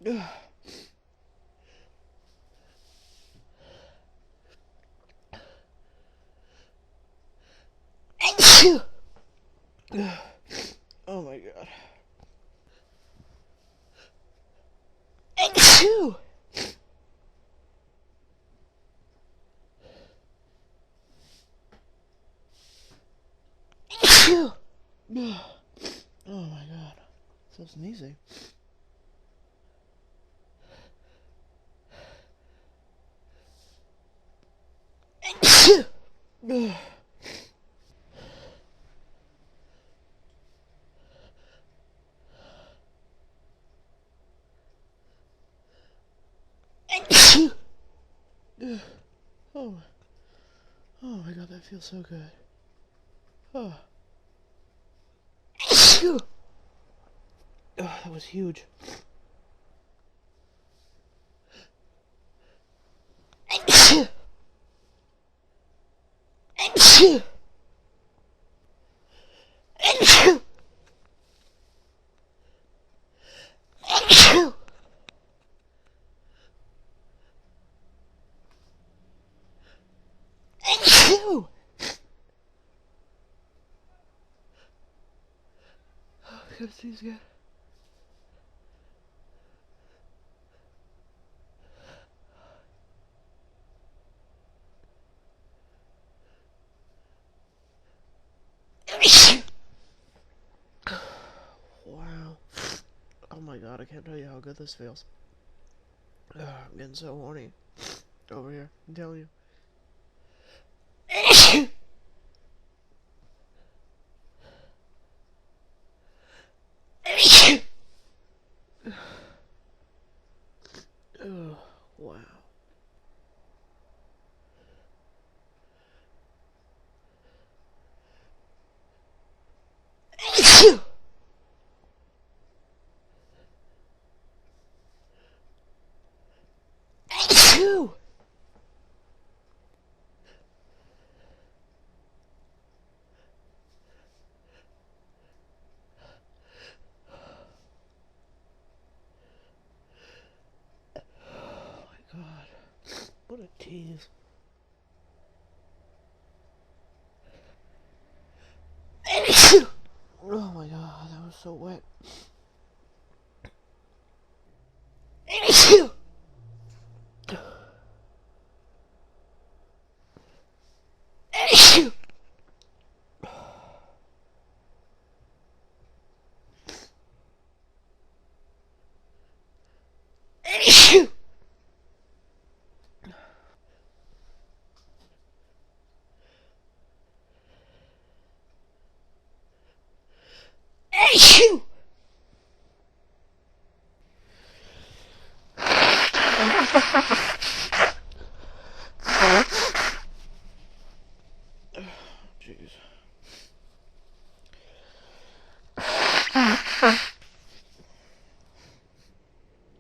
Oh my god. Achoo! Achoo! Oh my god. So sneezing. Achoo! Achoo! Oh. Oh my god, that feels so good. Oh. Achoo! Oh, that was huge. Achoo! Achoo! Achoo! Achoo! Achoo! Oh, I gotta sneeze again. Wow. Oh my god, I can't tell you how good this feels. I'm getting so horny. Over here, I'm telling you. Oh, wow. Achoo! Achoo! Oh my god. What a tease. Achoo! Oh my god, that was so wet. Achoo! Achoo! Achoo! Achoo! Jeez.